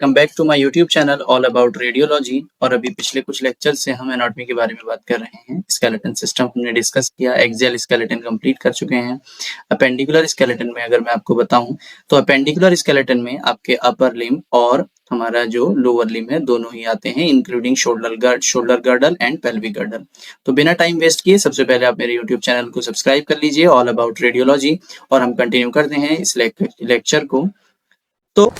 Come back to my YouTube channel all about radiology. और अभी पिछले कुछ लेक्चर से हम एनाटॉमी के बारे में बात कर रहे हैं। स्केलेटन सिस्टम हमने डिस्कस किया, एक्सियल स्केलेटन कंप्लीट कर चुके हैं। अपेंडिकुलर स्केलेटन में अगर मैं आपको बताऊं तो अपेंडिकुलर स्केलेटन में आपके अपर लिम्ब और हमारा जो लोअर लिम्ब है दोनों ही आते हैं, including shoulder girdle and pelvic girdle. तो बिना टाइम वेस्ट किए सबसे पहले आप मेरे यूट्यूब चैनल को सब्सक्राइब कर लीजिए, ऑल अबाउट रेडियोलॉजी, और हम कंटिन्यू करते हैं इस लेक्चर को। तो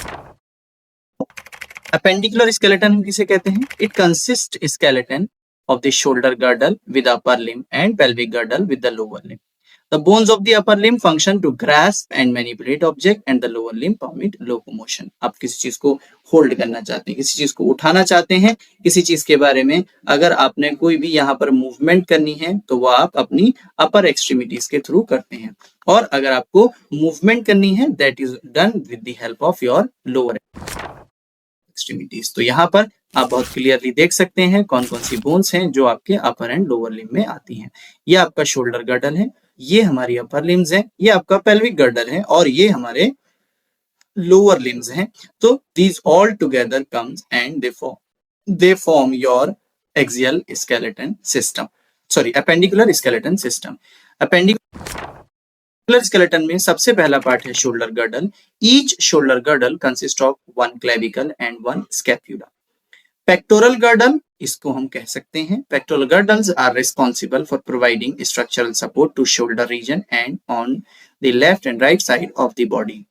अपेंडिकुलर स्केलेटन हम किसे कहते हैं? It consist skeleton of the shoulder girdle with upper limb and pelvic girdle with the lower limb. The bones of the upper limb function to grasp and manipulate object and the lower limb permit locomotion. आप किसी चीज को hold करना चाहते हैं, किसी चीज को उठाना चाहते हैं, किसी चीज के बारे में अगर आपने कोई भी यहाँ पर मूवमेंट करनी है तो वो आप अपनी अपर एक्सट्रीमिटीज के थ्रू करते हैं, और अगर आपको मूवमेंट करनी है that is done with the help of your lower extremities. तो यहाँ पर आप बहुत क्लियरली देख सकते हैं कौन कौन सी बोन्स हैं जो आपके अपर एंड लोअर लिम्ब में आती हैं। ये आपका शोल्डर गर्डल है, ये हमारी अपर लिम्स है, ये आपका पेल्विक गर्डल है, और ये हमारे लोअर लिम्स हैं। तो these all together comes and they form your axial skeleton system, sorry appendicular skeleton system. Appendicular skeleton में सबसे पहला पार्ट है shoulder girdle. Each shoulder girdle consist of one clavicle and one scapula. Pectoral girdle, इसको हम कह सकते हैं, pectoral girdles are responsible for providing structural support to shoulder region and on the left and right side of the body.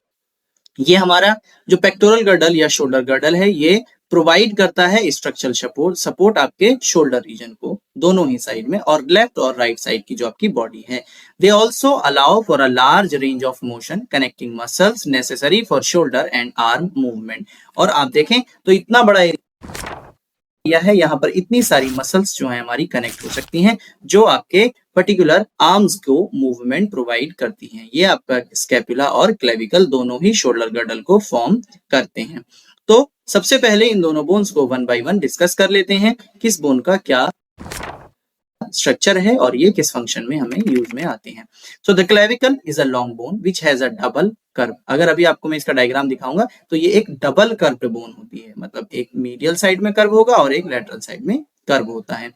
ये हमारा जो pectoral girdle या shoulder girdle है ये प्रोवाइड करता है स्ट्रक्चरल सपोर्ट आपके शोल्डर रीजन को दोनों ही साइड में, और लेफ्ट और राइट साइड की जो आपकी बॉडी है। They also allow for a large range of motion connecting muscles necessary for shoulder and arm movement. और आप देखें तो इतना बड़ा एरिया है, यहाँ पर इतनी सारी मसल्स जो है हमारी कनेक्ट हो सकती हैं जो आपके पर्टिकुलर आर्म्स को मूवमेंट प्रोवाइड करती हैं। ये आपका स्कैपुला और क्लेविकल दोनों ही शोल्डर गर्डल को फॉर्म करते हैं। तो सबसे पहले इन दोनों बोन्स को वन बाय वन डिस्कस कर लेते हैं, किस बोन का क्या स्ट्रक्चर है और ये किस फंक्शन में हमें यूज में आते हैं। So the clavicle is a long bone which has a double curve. अगर अभी आपको मैं इसका डायग्राम दिखाऊंगा तो ये एक डबल कर्व्ड बोन होती है, मतलब एक मीडियल साइड में कर्व होगा और एक लेटरल साइड में कर्व होता है।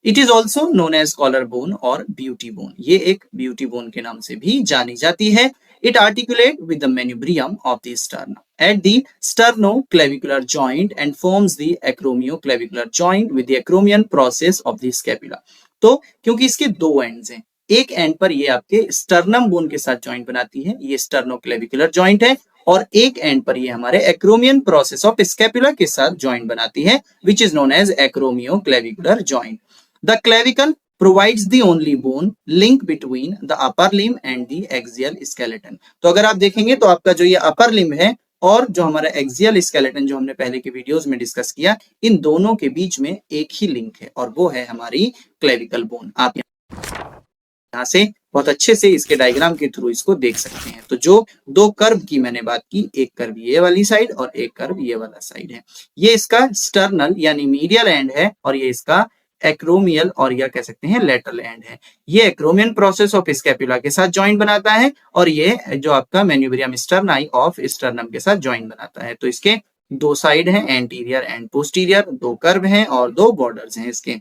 It is also known as collar bone और ब्यूटी बोन। ये एक ब्यूटी बोन के नाम से भी जानी जाती है। It articulate with the manubrium of the sternum at the sternoclavicular joint and forms the acromioclavicular joint with the acromion process of the scapula. तो क्योंकि इसके दो एंड्स हैं, एक एंड पर ये आपके स्टर्नम बोन के साथ जॉइंट बनाती है, ये स्टर्नोक्लेविकुलर जॉइंट है, और एक एंड पर ये हमारे एक्रोमियन प्रोसेस ऑफ स्कैपुला के साथ जॉइंट बनाती है which is known as acromioclavicular joint. The clavicle provides the only bone link between the upper limb and the axial skeleton. तो अगर आप देखेंगे तो आपका जो ये अपर लिम्ब है और जो हमारा एक्सियल स्केलेटन जो हमने पहले के वीडियोस में डिस्कस किया, इन दोनों के बीच में एक ही लिंक है और वो है हमारी क्लेविकल बोन। आप यहाँ से बहुत अच्छे से इसके डायग्राम के थ्रू इसको देख सकते हैं। तो जो दो कर्व की मैंने बात की, एक कर्व ये वाली साइड और एक कर्व ये वाला साइड है, ये इसका स्टर्नल यानी मीडियल एंड है और ये इसका एक्रोमियल और या कह सकते हैं लेटरल एंड है। ये एक्रोमियन प्रोसेस ऑफ स्कैपुला के साथ जॉइंट बनाता है और ये जो आपका मैन्यूब्रियम स्टर्नाई ऑफ स्टर्नम के साथ जॉइंट बनाता है। तो इसके दो साइड हैं, एंटीरियर एंड पोस्टीरियर, दो कर्व हैं और दो बॉर्डर्स हैं इसके।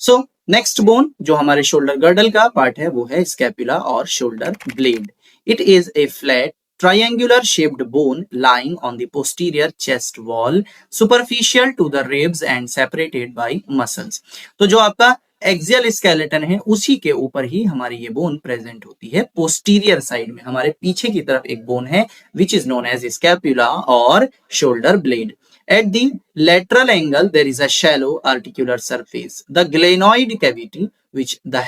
सो नेक्स्ट बोन जो हमारे शोल्डर गर्डल का पार्ट है वो है स्कैपुला और shoulder blade. It is a flat triangular shaped bone lying on the posterior chest wall superficial to the ribs and separated by muscles. तो जो आपका एक्सियल स्केलेटन है उसी के ऊपर ही हमारी ये बोन प्रेजेंट होती है। पोस्टीरियर साइड में हमारे पीछे की तरफ एक बोन है which is known as scapula और shoulder blade. At the lateral angle, there is a shallow articular surface. The glenoid cavity, with the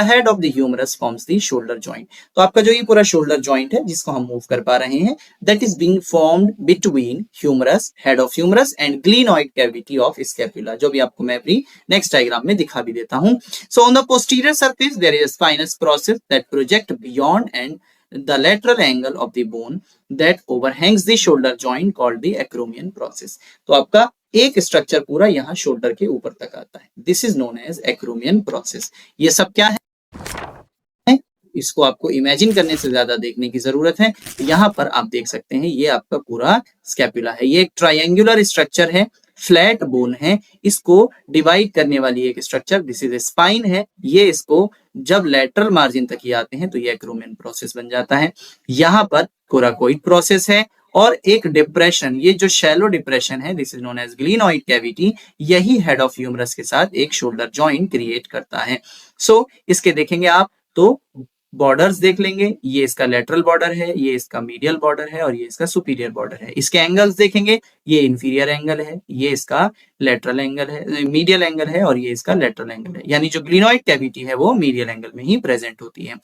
head of the humerus, forms the shoulder joint. तो आपका जो ये पूरा shoulder joint है जिसको हम move कर पा रहे हैं, that is being formed between humerus, head of humerus, and glenoid cavity of scapula. जो भी आपको मैं अपनी नेक्स्ट डायग्राम में दिखा भी देता हूँ। So on the posterior surface, there is a spinous process that project beyond and the lateral angle of the bone that overhangs the shoulder joint called the acromion process. तो आपका एक structure पूरा यहाँ शोल्डर के ऊपर तक आता है, this is known as acromion process. ये सब क्या है? इसको आपको इमेजिन करने से ज्यादा देखने की जरूरत है। यहाँ पर आप देख सकते हैं ये आपका पूरा स्कैपुला है। ये एक ट्रायंगुलर स्ट्रक्चर है, फ्लैट बोन है, इसको डिवाइड करने वाली एक स्ट्रक्चर दिस इज स्पाइन है। ये इसको जब लेटरल मार्जिन तक ही आते हैं तो ये एक्रोमियन प्रोसेस बन जाता है। यहाँ पर कोराकोइड प्रोसेस है और एक डिप्रेशन, ये जो शैलो डिप्रेशन है this is known as glenoid cavity, यही हेड ऑफ ह्यूमरस के साथ एक शोल्डर जॉइंट क्रिएट करता है। सो इसके देखेंगे आप तो बॉर्डर्स देख लेंगे, ये इसका लेटरल बॉर्डर है, ये इसका मीडियल बॉर्डर है और ये इसका सुपीरियर बॉर्डर है। इसके एंगल्स देखेंगे, ये इंफीरियर एंगल है, ये इसका लेटरल एंगल है, मीडियल एंगल है और ये इसका लेटरल एंगल है। यानी जो ग्लिनोइड कैविटी है वो मीडियल एंगल में ही प्रेजेंट होती है।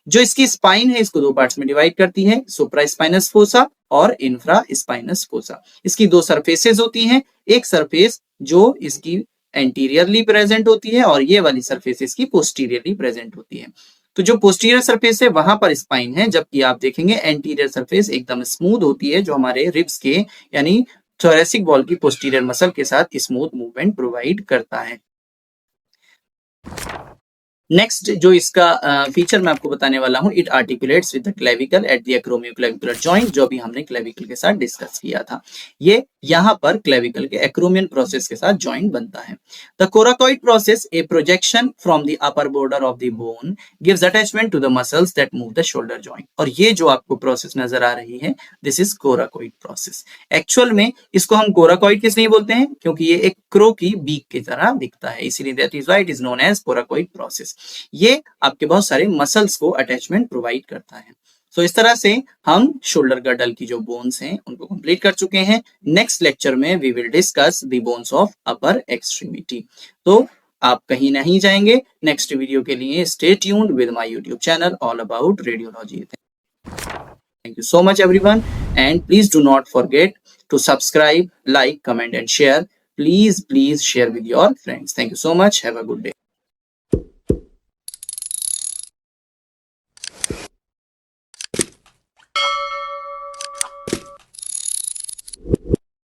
जो इसकी स्पाइन है इसको दो पार्ट्स में डिवाइड करती है, सुप्रा स्पाइनस फोसा और इंफ्रा स्पाइनस फोसा। इसकी दो सरफेसेस होती हैं, एक सरफेस जो इसकी एंटीरियरली प्रेजेंट होती है और ये वाली सरफेस इसकी पोस्टीरियरली प्रेजेंट होती है। तो जो पोस्टीरियर सरफेस है वहां पर स्पाइन है, जबकि आप देखेंगे एंटीरियर सरफेस एकदम स्मूथ होती है, जो हमारे रिब्स के यानी थोरेसिक वॉल की पोस्टीरियर मसल के साथ स्मूथ मूवमेंट प्रोवाइड करता है। नेक्स्ट जो इसका फीचर मैं आपको बताने वाला हूं, it articulates with the clavicle at the acromioclavicular joint, जो भी हमने क्लेविकल के साथ डिस्कस किया था। ये यहाँ पर क्लेविकल के एक्रोमियन प्रोसेस के साथ जॉइंट बनता है। The coracoid process, a projection from the upper border of the bone, gives attachment to the muscles that move the shoulder joint. और ये जो आपको प्रोसेस नजर आ रही है this is coracoid process. Actual में इसको हम कोराकोइड किस नहीं बोलते हैं, क्योंकि ये एक क्रो की बीक की तरह दिखता है, इसीलिए that is why it is known as coracoid process. ये आपके बहुत सारे मसल्स को अटैचमेंट प्रोवाइड करता है। तो इस तरह से हम शोल्डर गर्डल की जो बोन्स हैं उनको कंप्लीट कर चुके हैं। नेक्स्ट लेक्चर में we will discuss the bones of upper extremity. तो आप कहीं नहीं जाएंगे, नेक्स्ट वीडियो के लिए stay tuned with my YouTube channel all about radiology. Thank you so much everyone, and please do not forget to subscribe, like, comment and share. Please share with your friends. Thank you so much. Have a good day.